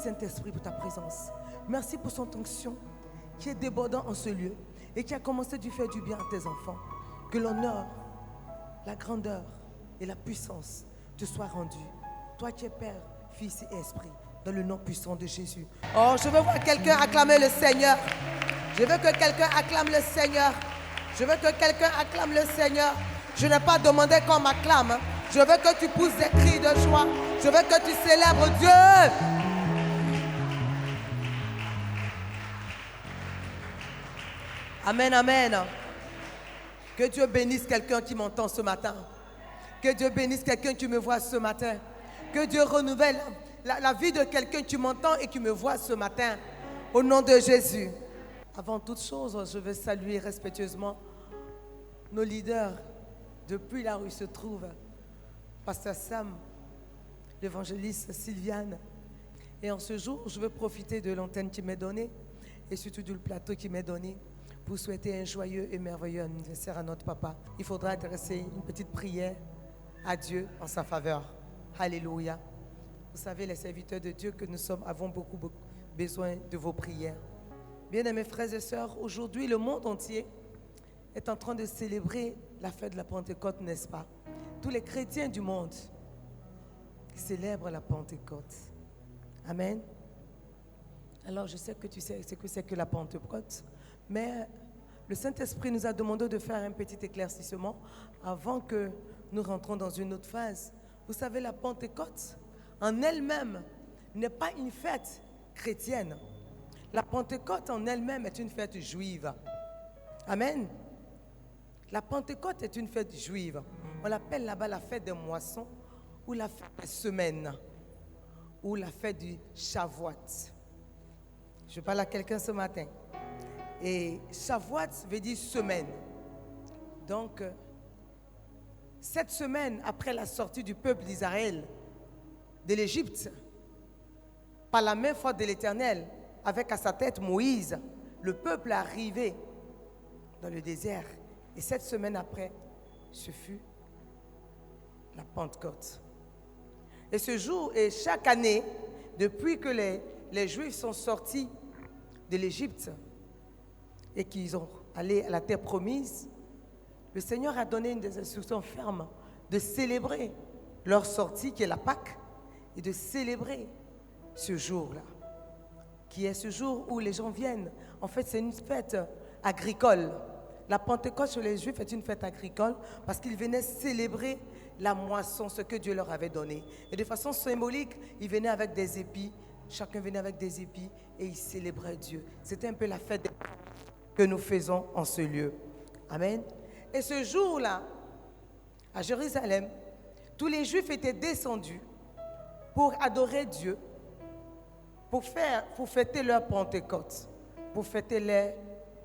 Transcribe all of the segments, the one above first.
Saint-Esprit pour ta présence. Merci pour son onction qui est débordant en ce lieu et qui a commencé à faire du bien à tes enfants. Que l'honneur, la grandeur et la puissance te soient rendus. Toi qui es Père, Fils et Esprit, dans le nom puissant de Jésus. Oh, je veux voir quelqu'un acclamer le Seigneur. Je veux que quelqu'un acclame le Seigneur. Je veux que quelqu'un acclame le Seigneur. Je n'ai pas demandé qu'on m'acclame. Je veux que tu pousses des cris de joie. Je veux que tu célèbres Dieu. Amen, amen. Que Dieu bénisse quelqu'un qui m'entend ce matin. Que Dieu bénisse quelqu'un qui me voit ce matin. Que Dieu renouvelle la vie de quelqu'un qui m'entend et qui me voit ce matin. Au nom de Jésus. Avant toute chose, je veux saluer respectueusement nos leaders depuis là où ils se trouvent. Pasteur Sam, l'évangéliste Sylviane. Et en ce jour, je veux profiter de l'antenne qui m'est donnée et surtout du plateau qui m'est donné pour souhaiter un joyeux et merveilleux anniversaire à notre papa. Il faudra adresser une petite prière à Dieu en sa faveur. Alléluia. Vous savez, les serviteurs de Dieu que nous sommes avons beaucoup besoin de vos prières. Bien-aimés frères et sœurs, aujourd'hui, le monde entier est en train de célébrer la fête de la Pentecôte, n'est-ce pas? Tous les chrétiens du monde célèbrent la Pentecôte. Amen. Alors, je sais que tu sais ce que c'est que la Pentecôte, mais le Saint-Esprit nous a demandé de faire un petit éclaircissement avant que nous rentrons dans une autre phase. Vous savez, la Pentecôte, en elle-même, n'est pas une fête chrétienne. La Pentecôte en elle-même est une fête juive. Amen. La Pentecôte est une fête juive. On l'appelle là-bas la fête des moissons ou la fête des semaines ou la fête du Shavuot. Je parle à quelqu'un ce matin. Et Shavuot veut dire semaine. Donc, 7 semaines après la sortie du peuple d'Israël de l'Égypte, par la main forte de l'Éternel, avec à sa tête Moïse, le peuple est arrivé dans le désert. Et 7 semaines après, ce fut la Pentecôte. Et ce jour, et chaque année, depuis que les Juifs sont sortis de l'Égypte et qu'ils sont allés à la terre promise, le Seigneur a donné une des instructions fermes de célébrer leur sortie, qui est la Pâque, et de célébrer ce jour-là, qui est ce jour où les gens viennent. En fait, c'est une fête agricole. La Pentecôte chez les Juifs est une fête agricole parce qu'ils venaient célébrer la moisson, ce que Dieu leur avait donné. Et de façon symbolique, ils venaient avec des épis. Chacun venait avec des épis et ils célébraient Dieu. C'était un peu la fête que nous faisons en ce lieu. Amen. Et ce jour-là, à Jérusalem, tous les Juifs étaient descendus pour adorer Dieu, pour fêter leur Pentecôte, pour fêter leur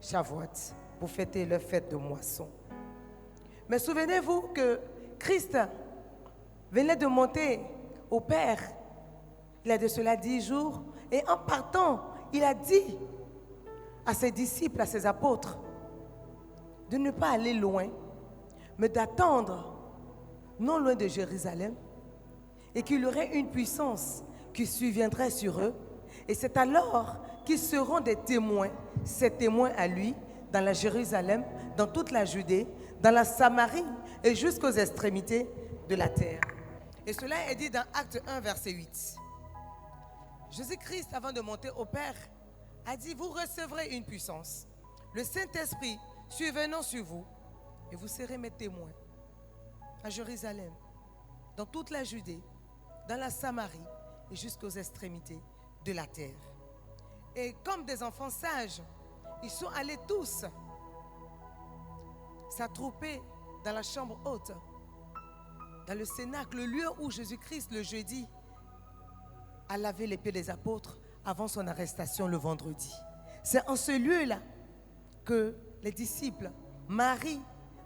Shavuot, pour fêter leur fête de moisson. Mais souvenez-vous que Christ venait de monter au Père, il y a de cela 10 jours, et en partant, il a dit à ses disciples, à ses apôtres, de ne pas aller loin, mais d'attendre non loin de Jérusalem, et qu'il y aurait une puissance qui surviendrait sur eux, et c'est alors qu'ils seront des témoins, ces témoins à lui, dans la Jérusalem, dans toute la Judée, dans la Samarie et jusqu'aux extrémités de la terre. Et cela est dit dans Acte 1, verset 8. Jésus-Christ, avant de monter au Père, a dit, vous recevrez une puissance, le Saint-Esprit survenant sur vous, et vous serez mes témoins à Jérusalem, dans toute la Judée, dans la Samarie et jusqu'aux extrémités de la terre. Et comme des enfants sages, ils sont allés tous s'attrouper dans la chambre haute, dans le cénacle, le lieu où Jésus-Christ, le jeudi, a lavé les pieds des apôtres avant son arrestation le vendredi. C'est en ce lieu-là que les disciples, Marie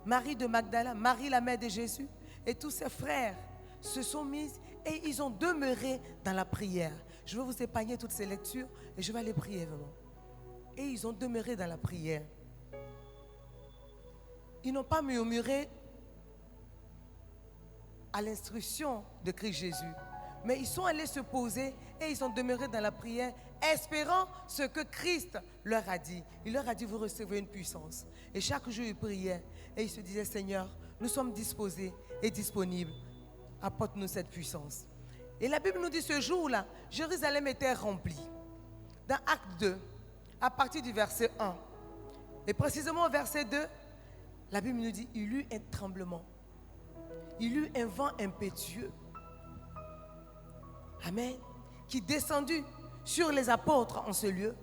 de Magdala, Marie la mère de Jésus et tous ses frères se sont mis et ils ont demeuré dans la prière. Je vais vous épargner toutes ces lectures et je vais aller prier vraiment. Et ils ont demeuré dans la prière. Ils n'ont pas murmuré à l'instruction de Christ Jésus, Mais ils sont allés se poser et ils ont demeuré dans la prière, espérant ce que Christ leur a dit. Il leur a dit, vous recevez une puissance. Et chaque jour, ils priaient et ils se disaient, Seigneur, nous sommes disposés et disponibles. Apporte-nous cette puissance. Et la Bible nous dit, ce jour-là, Jérusalem était remplie. Dans Acte 2, à partir du verset 1, et précisément au verset 2, la Bible nous dit, il y eut un tremblement. Il y eut un vent impétueux. Amen. Qui descendit sur les apôtres en ce lieu.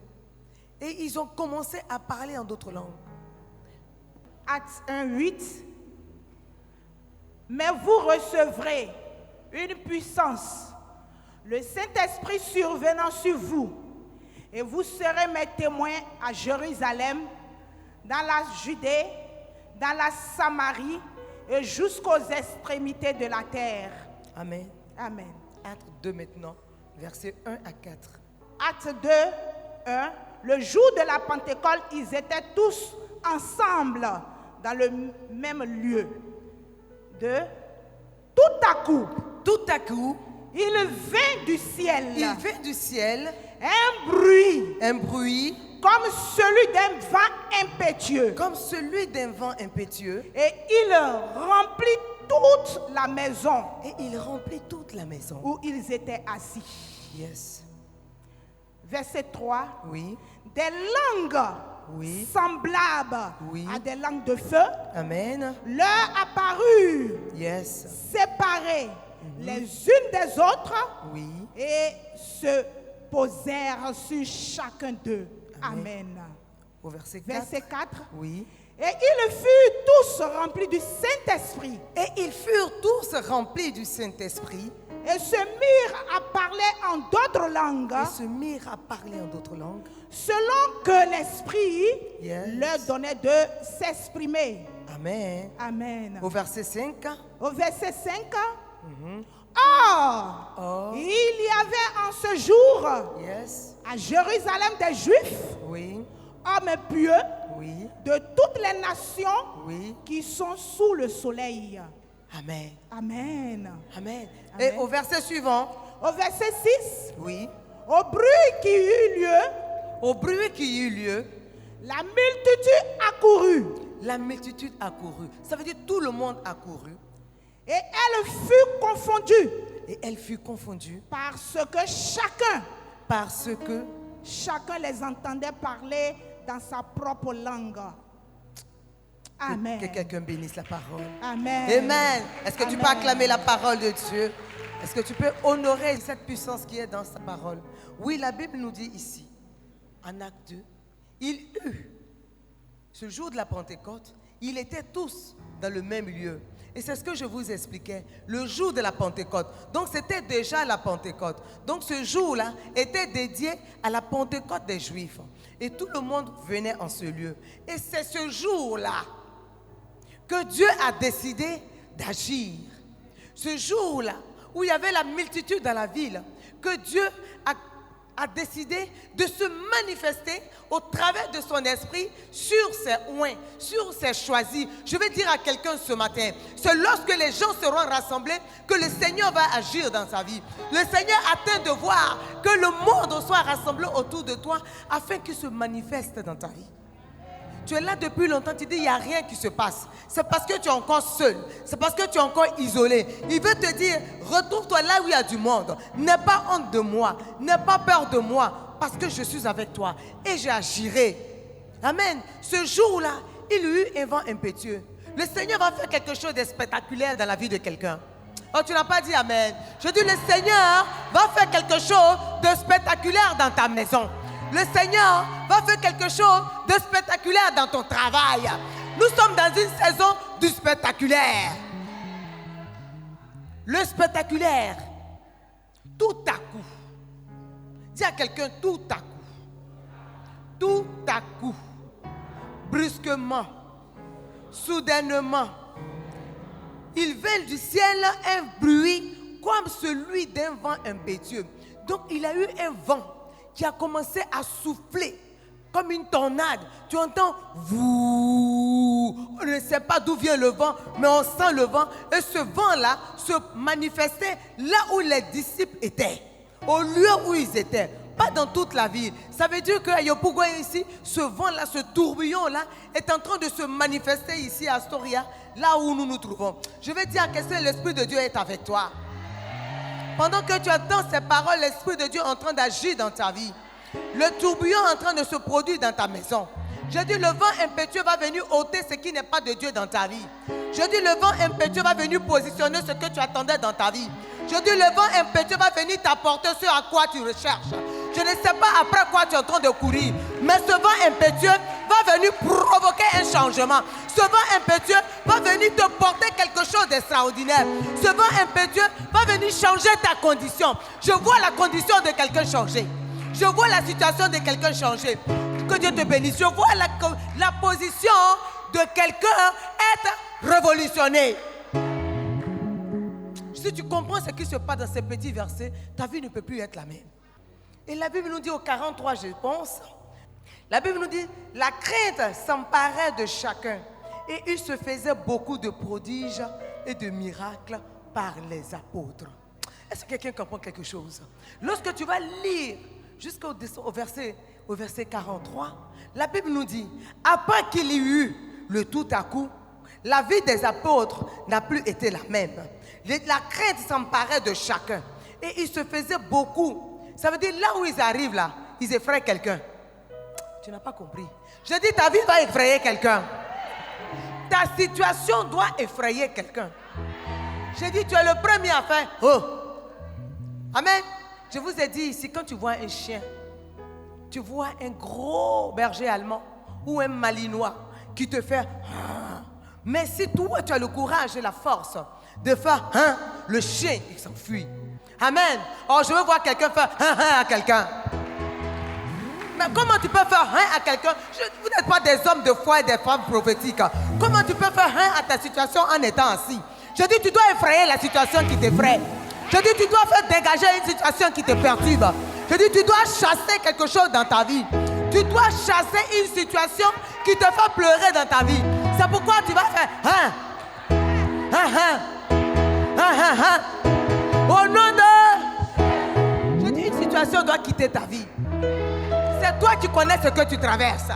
Et ils ont commencé à parler en d'autres langues. Acte 1, 8. Mais vous recevrez une puissance, le Saint-Esprit survenant sur vous, et vous serez mes témoins à Jérusalem, dans la Judée, dans la Samarie et jusqu'aux extrémités de la terre. Amen. Amen. Acte 2 maintenant, versets 1 à 4. Acte 2, 1. Le jour de la Pentecôte, ils étaient tous ensemble dans le même lieu. 2. Tout à coup, il vint du ciel un bruit comme celui d'un vent impétueux. Et il remplit toute la maison. Où ils étaient assis. Yes. Verset 3. Oui. Des langues semblables à des langues de feu. Amen. Leur apparurent. Yes. Séparées les unes des autres. Oui. Et se posèrent sur chacun d'eux. Amen. Au verset 4. Verset 4. Oui. Et ils furent tous remplis du Saint-Esprit. Et se mirent à parler en d'autres langues. Selon que l'Esprit leur donnait de s'exprimer. Amen. Amen. Au verset 5. Or, il y avait en ce jour à Jérusalem des Juifs, hommes pieux de toutes les nations qui sont sous le soleil. Amen. Amen. Amen. Et au verset suivant. Au verset 6. Oui. Au bruit qui eut lieu. La multitude accourut. Ça veut dire tout le monde accourut. Et elle fut confondue. Parce que chacun les entendait parler dans sa propre langue. Amen. Que quelqu'un bénisse la parole. Amen. Amen. Est-ce que tu peux acclamer la parole de Dieu? Est-ce que tu peux honorer cette puissance qui est dans sa parole? Oui, la Bible nous dit ici, en Acte 2, il eut, ce jour de la Pentecôte, ils étaient tous dans le même lieu. Et c'est ce que je vous expliquais, le jour de la Pentecôte. Donc c'était déjà la Pentecôte. Donc ce jour-là était dédié à la Pentecôte des Juifs. Et tout le monde venait en ce lieu. Et c'est ce jour-là que Dieu a décidé d'agir. Ce jour-là où il y avait la multitude dans la ville, que Dieu a décidé de se manifester au travers de son esprit sur ses oints, sur ses choisis. Je vais dire à quelqu'un ce matin, c'est lorsque les gens seront rassemblés que le Seigneur va agir dans sa vie. Le Seigneur attend de voir que le monde soit rassemblé autour de toi afin qu'il se manifeste dans ta vie. Tu es là depuis longtemps, tu dis il n'y a rien qui se passe. C'est parce que tu es encore seul. C'est parce que tu es encore isolé. Il veut te dire, retrouve-toi là où il y a du monde. N'aie pas honte de moi. N'aie pas peur de moi. Parce que je suis avec toi. Et j'agirai. Amen. Ce jour-là, il y eut un vent impétueux. Le Seigneur va faire quelque chose de spectaculaire dans la vie de quelqu'un. Oh, tu n'as pas dit amen. Je dis, le Seigneur va faire quelque chose de spectaculaire dans ta maison. Le Seigneur va faire quelque chose de spectaculaire dans ton travail. Nous sommes dans une saison du spectaculaire. Le spectaculaire. Tout à coup. Dis à quelqu'un tout à coup. Tout à coup. Brusquement. Soudainement. Il vint du ciel un bruit comme celui d'un vent impétueux. Donc il y a eu un vent qui a commencé à souffler comme une tornade. Tu entends vous. On ne sait pas d'où vient le vent, mais on sent le vent. Et ce vent-là se manifestait là où les disciples étaient, au lieu où ils étaient, pas dans toute la ville. Ça veut dire qu'à Yopougoua ici, ce vent-là, ce tourbillon-là est en train de se manifester ici à Astoria, là où nous nous trouvons. Je vais dire que l'Esprit de Dieu est avec toi. Pendant que tu entends ces paroles, l'Esprit de Dieu est en train d'agir dans ta vie. Le tourbillon est en train de se produire dans ta maison. Je dis, le vent impétueux va venir ôter ce qui n'est pas de Dieu dans ta vie. Je dis, le vent impétueux va venir positionner ce que tu attendais dans ta vie. Je dis, le vent impétueux va venir t'apporter ce à quoi tu recherches. Je ne sais pas après quoi tu es en train de courir, mais ce vent impétueux va venir provoquer un changement. Ce vent impétueux va venir te porter quelque chose d'extraordinaire. Ce vent impétueux va venir changer ta condition. Je vois la condition de quelqu'un changer. Je vois la situation de quelqu'un changer. Que Dieu te bénisse. Je vois la position de quelqu'un être révolutionnée. Si tu comprends ce qui se passe dans ces petits versets, ta vie ne peut plus être la même. Et la Bible nous dit au 43, je pense, la Bible nous dit, la crainte s'emparait de chacun et il se faisait beaucoup de prodiges et de miracles par les apôtres. Est-ce que quelqu'un comprend quelque chose? Lorsque tu vas lire jusqu'au verset 43, la Bible nous dit, après qu'il y eut le tout à coup, la vie des apôtres n'a plus été la même. La crainte s'emparait de chacun et il se faisait beaucoup. Ça veut dire là où ils arrivent là, ils effraient quelqu'un. Tu n'as pas compris. Je dis ta vie va effrayer quelqu'un. Ta situation doit effrayer quelqu'un. J'ai dit tu es le premier à faire. Oh. Amen. Je vous ai dit ici, quand tu vois un chien, tu vois un gros berger allemand ou un malinois qui te fait. Mais si toi tu as le courage et la force de faire le chien, il s'enfuit. Amen. Oh, je veux voir quelqu'un faire à quelqu'un. Mais comment tu peux faire à quelqu'un? Vous n'êtes pas des hommes de foi et des femmes prophétiques. Comment tu peux faire à ta situation en étant assis? Je dis, tu dois effrayer la situation qui t'effraie. Je dis, tu dois faire dégager une situation qui te perturbe. Je dis, tu dois chasser quelque chose dans ta vie. Tu dois chasser une situation qui te fait pleurer dans ta vie. C'est pourquoi tu vas faire au nom de... Je dis, une situation doit quitter ta vie. C'est toi qui connais ce que tu traverses.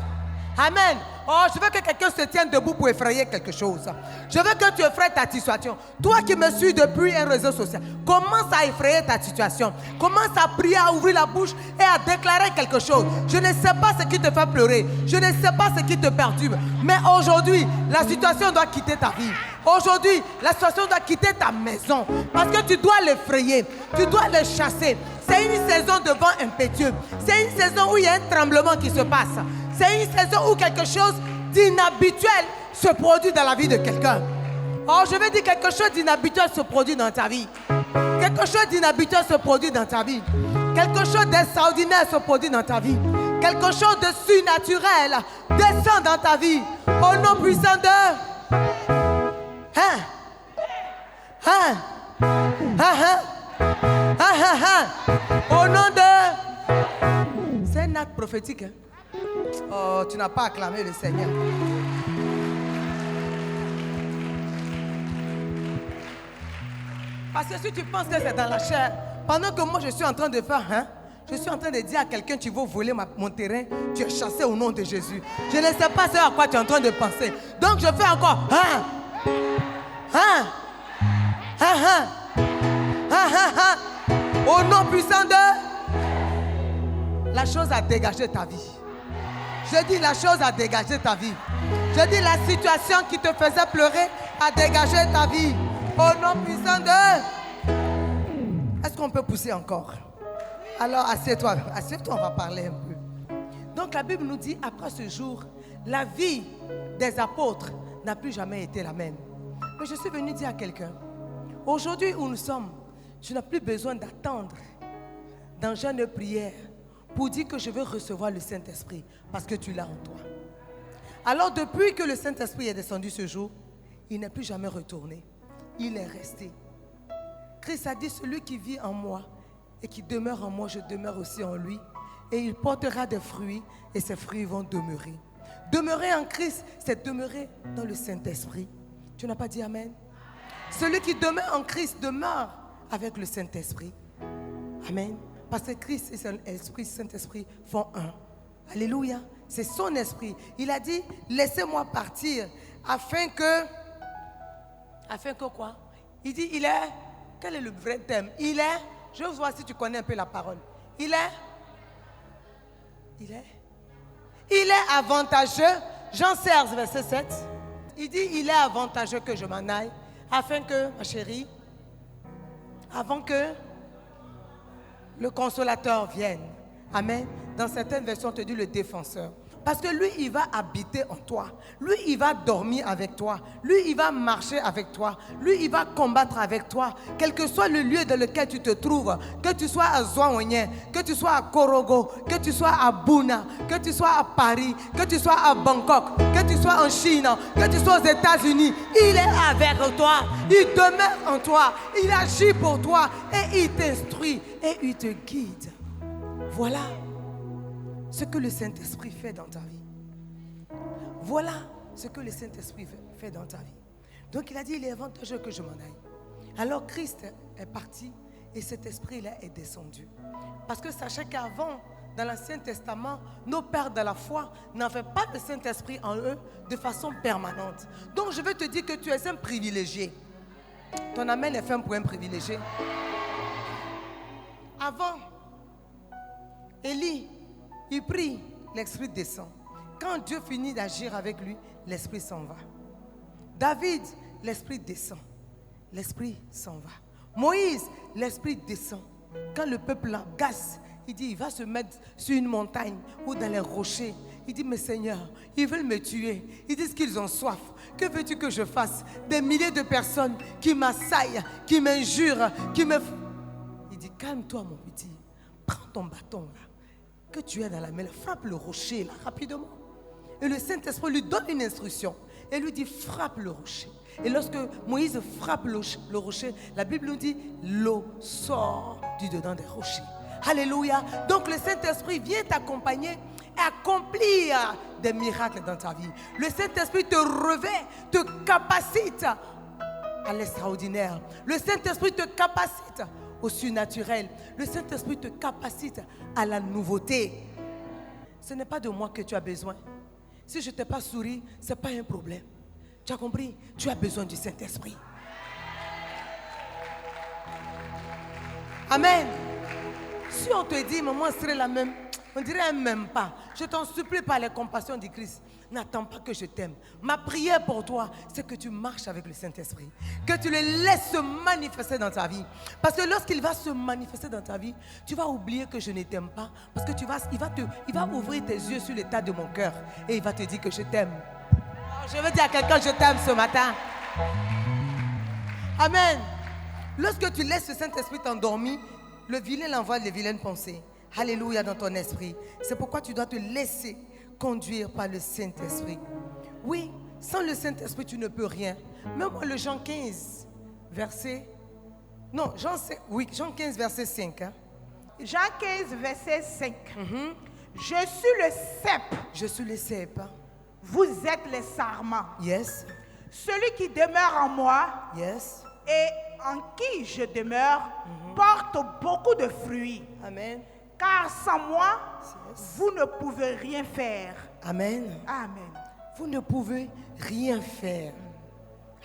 Amen. Oh, je veux que quelqu'un se tienne debout pour effrayer quelque chose. Je veux que tu effraies ta situation. Toi qui me suis depuis un réseau social, commence à effrayer ta situation. Commence à prier, à ouvrir la bouche et à déclarer quelque chose. Je ne sais pas ce qui te fait pleurer. Je ne sais pas ce qui te perturbe. Mais aujourd'hui, la situation doit quitter ta vie. Aujourd'hui, la situation doit quitter ta maison. Parce que tu dois l'effrayer. Tu dois le chasser. C'est une saison de vent impétueux. C'est une saison où il y a un tremblement qui se passe. C'est une saison où quelque chose d'inhabituel se produit dans la vie de quelqu'un. Oh, je vais dire quelque chose d'inhabituel se produit dans ta vie. Quelque chose d'inhabituel se produit dans ta vie. Quelque chose d'extraordinaire se produit dans ta vie. Quelque chose de surnaturel descend dans ta vie. Au nom puissant de... Au nom de... C'est un acte prophétique. Hein? Oh, tu n'as pas acclamé le Seigneur. Parce que si tu penses que c'est dans la chair, pendant que moi je suis en train de faire, je suis en train de dire à quelqu'un, tu veux voler mon terrain, tu es chassé au nom de Jésus. Je ne sais pas ce à quoi tu es en train de penser. Donc je fais encore, au nom puissant de... La chose a dégagé ta vie. Je dis la chose a dégagé ta vie. Je dis la situation qui te faisait pleurer a dégagé ta vie. Au nom puissant de... Est-ce qu'on peut pousser encore? Alors assieds-toi, on va parler un peu. Donc la Bible nous dit, après ce jour, la vie des apôtres n'a plus jamais été la même. Mais je suis venu dire à quelqu'un, aujourd'hui où nous sommes, tu n'as plus besoin d'attendre dans jeûne et prière pour dire que je veux recevoir le Saint-Esprit parce que tu l'as en toi. Alors depuis que le Saint-Esprit est descendu ce jour, il n'est plus jamais retourné. Il est resté. Christ a dit, celui qui vit en moi et qui demeure en moi, je demeure aussi en lui. et il portera des fruits et ses fruits vont demeurer. Demeurer en Christ, c'est demeurer dans le Saint-Esprit. Tu n'as pas dit Amen? Celui qui demeure en Christ demeure avec le Saint-Esprit. Amen. Parce que Christ et Saint-Esprit font un. Alléluia. C'est son esprit. Il a dit, laissez-moi partir afin que quoi? Il dit, il est, quel est le vrai thème? Il est, je veux voir si tu connais un peu la parole. Il est avantageux. Jean 16, verset 7. Il dit, il est avantageux que je m'en aille, afin que, ma chérie, avant que le consolateur vienne. Amen. Dans certaines versions, on te dit le défenseur. Parce que lui, il va habiter en toi. Lui, il va dormir avec toi. Lui, il va marcher avec toi. Lui, il va combattre avec toi. Quel que soit le lieu dans lequel tu te trouves, que tu sois à Zouaouigné, que tu sois à Korogo, que tu sois à Bouna, que tu sois à Paris, que tu sois à Bangkok, que tu sois en Chine, que tu sois aux États-Unis, il est avec toi. Il demeure en toi. Il agit pour toi et il t'instruit et il te guide. Voilà ce que le Saint-Esprit fait dans ta vie. Voilà ce que le Saint-Esprit fait dans ta vie. Donc il a dit, il est avantageux que je m'en aille. Alors Christ est parti et cet esprit-là est descendu. Parce que sachez qu'avant, dans l'Ancien Testament, nos pères de la foi n'avaient pas le Saint-Esprit en eux de façon permanente. Donc je veux te dire que tu es un privilégié. Ton amen est fait pour un privilégié. Avant, Élie, il prie, l'Esprit descend. Quand Dieu finit d'agir avec lui, l'Esprit s'en va. David, l'Esprit descend. L'Esprit s'en va. Moïse, l'Esprit descend. Quand le peuple l'agace, il dit, il va se mettre sur une montagne ou dans les rochers. Il dit, mais Seigneur, ils veulent me tuer. Ils disent qu'ils ont soif. Que veux-tu que je fasse? Des milliers de personnes qui m'assaillent, qui m'injurent, qui me... Il dit, calme-toi mon petit. Prends ton bâton là. Que tu es dans la main, frappe le rocher là, rapidement. Et le Saint-Esprit lui donne une instruction. Et lui dit, frappe le rocher. Et lorsque Moïse frappe le rocher, la Bible nous dit, l'eau sort du dedans des rochers. Alléluia. Donc le Saint-Esprit vient t'accompagner et accomplir des miracles dans ta vie. Le Saint-Esprit te revêt, te capacite à l'extraordinaire. Le Saint-Esprit te capacite au surnaturel. Le Saint-Esprit te capacite à la nouveauté. Ce n'est pas de moi que tu as besoin. Si je ne t'ai pas souri, ce n'est pas un problème. Tu as compris? Tu as besoin du Saint-Esprit. Amen. Si on te dit, maman serait la même, on dirait même pas. Je t'en supplie par les compassions du Christ. N'attends pas que je t'aime. Ma prière pour toi, c'est que tu marches avec le Saint-Esprit. Que tu le laisses se manifester dans ta vie. Parce que lorsqu'il va se manifester dans ta vie, tu vas oublier que je ne t'aime pas. Parce que il va ouvrir tes yeux sur l'état de mon cœur. Et il va te dire que je t'aime. Je veux dire à quelqu'un, je t'aime ce matin. Amen. Lorsque tu laisses le Saint-Esprit t'endormir, le vilain l'envoie les vilaines pensées. Alléluia dans ton esprit. C'est pourquoi tu dois te laisser conduire par le Saint-Esprit. Oui, sans le Saint-Esprit, tu ne peux rien. Même moi, le Jean 15, verset... Non, Jean 15, verset 5. Hein? Jean 15, verset 5. Je suis le cep. Je suis le cep. Vous êtes les sarments. Yes. Celui qui demeure en moi, yes, et en qui je demeure, porte beaucoup de fruits. Amen. Car sans moi, yes, vous ne pouvez rien faire. Amen. Amen. Vous ne pouvez rien faire.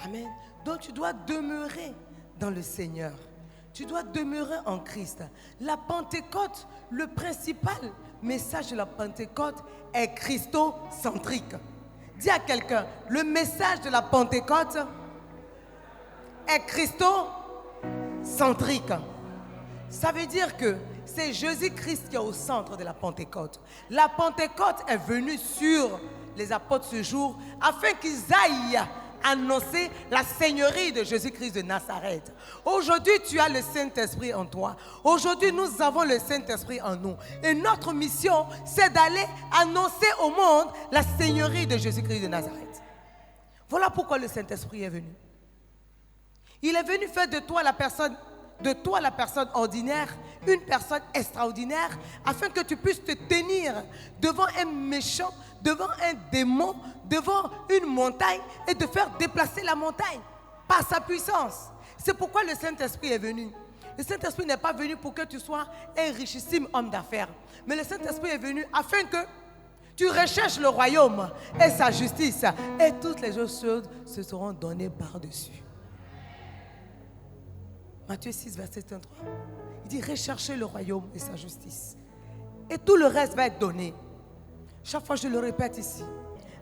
Amen. Donc tu dois demeurer dans le Seigneur. Tu dois demeurer en Christ. La Pentecôte, le principal message de la Pentecôte est christocentrique. Dis à quelqu'un, le message de la Pentecôte est christocentrique. Ça veut dire que c'est Jésus-Christ qui est au centre de la Pentecôte. La Pentecôte est venue sur les apôtres ce jour afin qu'ils aillent annoncer la seigneurie de Jésus-Christ de Nazareth. Aujourd'hui, tu as le Saint-Esprit en toi. Aujourd'hui, nous avons le Saint-Esprit en nous. Et notre mission, c'est d'aller annoncer au monde la seigneurie de Jésus-Christ de Nazareth. Voilà pourquoi le Saint-Esprit est venu. Il est venu faire de toi la personne de toi, la personne ordinaire, une personne extraordinaire, afin que tu puisses te tenir devant un méchant, devant un démon, devant une montagne et de faire déplacer la montagne par sa puissance. C'est pourquoi le Saint-Esprit est venu. Le Saint-Esprit n'est pas venu pour que tu sois un richissime homme d'affaires, mais le Saint-Esprit est venu afin que tu recherches le royaume et sa justice, et toutes les autres choses se seront données par-dessus. Matthieu 6, verset 33. Il dit, recherchez le royaume et sa justice, et tout le reste va être donné. Chaque fois je le répète ici.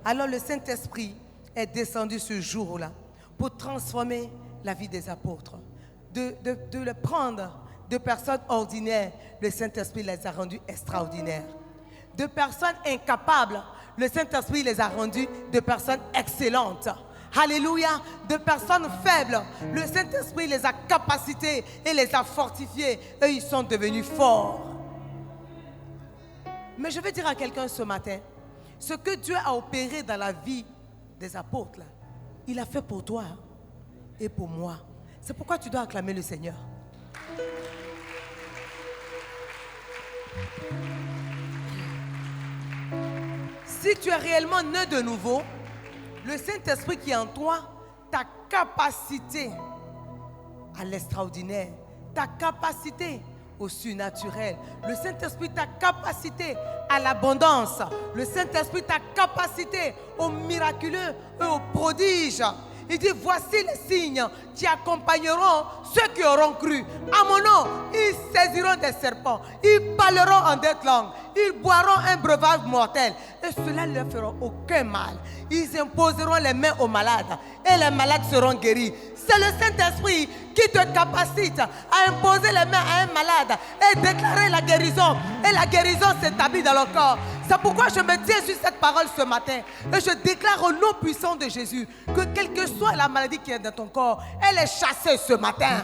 Alors le Saint-Esprit est descendu ce jour-là pour transformer la vie des apôtres. De le prendre de personnes ordinaires, le Saint-Esprit les a rendus extraordinaires. De personnes incapables, le Saint-Esprit les a rendus de personnes excellentes. Alléluia. De personnes faibles, le Saint-Esprit les a capacités et les a fortifiés. Eux, ils sont devenus forts. Mais je vais dire à quelqu'un ce matin, ce que Dieu a opéré dans la vie des apôtres, là, il a fait pour toi et pour moi. C'est pourquoi tu dois acclamer le Seigneur. Si tu es réellement né de nouveau, le Saint-Esprit qui est en toi, ta capacité à l'extraordinaire, ta capacité au surnaturel, le Saint-Esprit, ta capacité à l'abondance, le Saint-Esprit, ta capacité au miraculeux et au prodige. Il dit, voici les signes qui accompagneront ceux qui auront cru. À mon nom, ils saisiront des serpents, ils parleront en d'autres langues, ils boiront un breuvage mortel et cela ne leur fera aucun mal. Ils imposeront les mains aux malades et les malades seront guéris. C'est le Saint-Esprit qui te capacite à imposer les mains à un malade et déclarer la guérison. Et la guérison s'établit dans le corps. C'est pourquoi je me tiens sur cette parole ce matin. Et je déclare au nom puissant de Jésus que quelle que soit la maladie qui est dans ton corps, elle est chassée ce matin.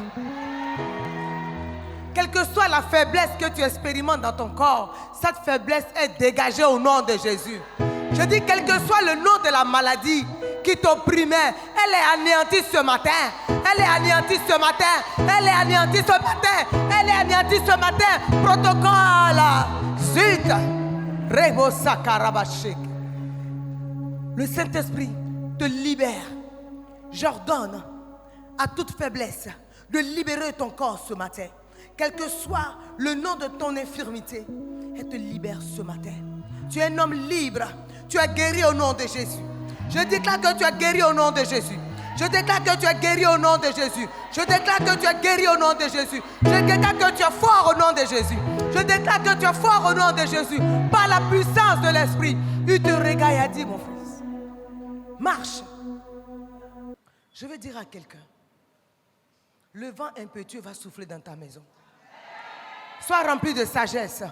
Quelle que soit la faiblesse que tu expérimentes dans ton corps, cette faiblesse est dégagée au nom de Jésus. Je dis quel que soit le nom de la maladie qui t'opprimait, elle est anéantie ce matin. Elle est anéantie ce matin. Elle est anéantie ce matin. Elle est anéantie ce matin. Protocole. Zut. Rebosa karabashik. Le Saint-Esprit te libère. J'ordonne à toute faiblesse de libérer ton corps ce matin. Quel que soit le nom de ton infirmité, elle te libère ce matin. Tu es un homme libre. Tu es guéri au nom de Jésus. Je déclare que tu es guéri au nom de Jésus. Je déclare que tu es guéri au nom de Jésus. Je déclare que tu es guéri au nom de Jésus. Je déclare que tu es fort au nom de Jésus. Je déclare que tu es fort au nom de Jésus. Par la puissance de l'Esprit. Il te regarde et a dit, mon fils, marche. Je vais dire à quelqu'un, le vent impétueux va souffler dans ta maison. Sois rempli de sagesse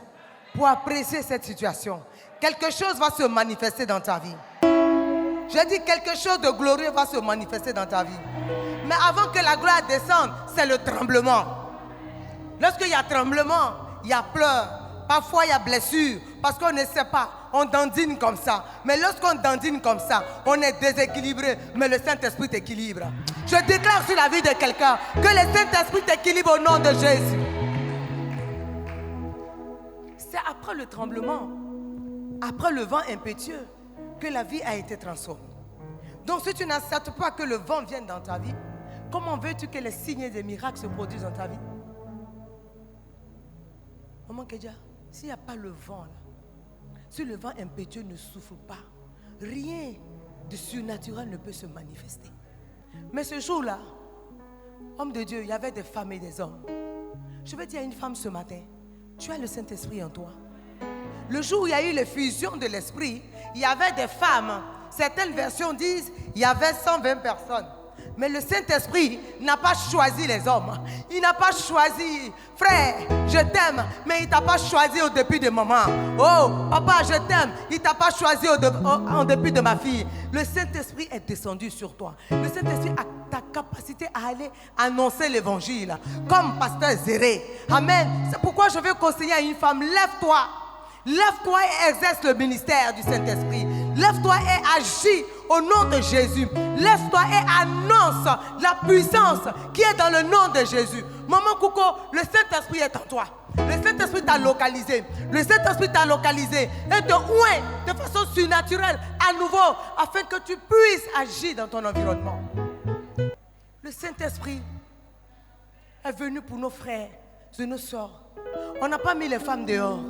pour apprécier cette situation. Quelque chose va se manifester dans ta vie. Je dis quelque chose de glorieux va se manifester dans ta vie. Mais avant que la gloire descende, c'est le tremblement. Lorsqu'il y a tremblement, il y a pleurs. Parfois, il y a blessure. Parce qu'on ne sait pas. On dandine comme ça. Mais lorsqu'on dandine comme ça, on est déséquilibré. Mais le Saint-Esprit t'équilibre. Je déclare sur la vie de quelqu'un que le Saint-Esprit t'équilibre au nom de Jésus. C'est après le tremblement, après le vent impétueux, que la vie a été transformée. Donc si tu n'acceptes pas que le vent vienne dans ta vie, comment veux-tu que les signes et les miracles se produisent dans ta vie? Maman Kedja, s'il n'y a pas le vent là, si le vent impétueux ne souffle pas, rien de surnaturel ne peut se manifester. Mais ce jour-là, homme de Dieu, il y avait des femmes et des hommes. Je vais dire à une femme ce matin, tu as le Saint-Esprit en toi. Le jour où il y a eu l'effusion de l'Esprit, il y avait des femmes. Certaines versions disent il y avait 120 personnes. Mais le Saint-Esprit n'a pas choisi les hommes. Il n'a pas choisi, frère, je t'aime, mais il ne t'a pas choisi au début de maman. Oh, papa, je t'aime, il ne t'a pas choisi en début de ma fille. Le Saint-Esprit est descendu sur toi. Le Saint-Esprit a ta capacité à aller annoncer l'évangile, comme pasteur Zéré. Amen. C'est pourquoi je veux conseiller à une femme, lève-toi. Lève-toi et exerce le ministère du Saint-Esprit. Lève-toi et agis au nom de Jésus. Lève-toi et annonce la puissance qui est dans le nom de Jésus. Maman Kouko, le Saint-Esprit est en toi. Le Saint-Esprit t'a localisé. Le Saint-Esprit t'a localisé et te oint de façon surnaturelle à nouveau afin que tu puisses agir dans ton environnement. Le Saint-Esprit est venu pour nos frères et nos soeurs. On n'a pas mis les femmes dehors.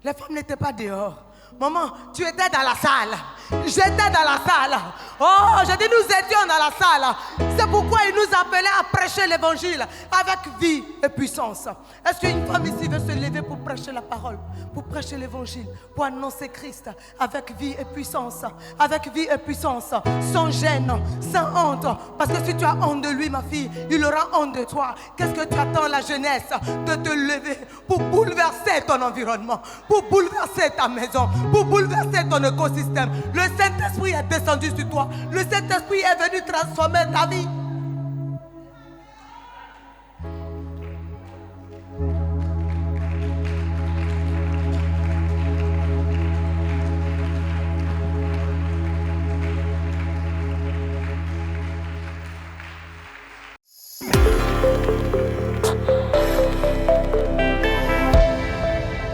Les femmes n'étaient pas dehors. Maman, tu étais dans la salle. J'étais dans la salle. Oh, j'ai dit nous étions dans la salle. C'est pourquoi il nous appelait à prêcher l'évangile avec vie et puissance. Est-ce qu'une femme ici veut se lever pour prêcher la parole, pour prêcher l'évangile, pour annoncer Christ avec vie et puissance, avec vie et puissance, sans gêne, sans honte? Parce que si tu as honte de lui, ma fille, il aura honte de toi. Qu'est-ce que tu attends, la jeunesse, de te lever pour bouleverser ton environnement, pour bouleverser ta maison, pour bouleverser ton écosystème? Le Saint-Esprit est descendu sur toi. Le Saint-Esprit est venu transformer ta vie.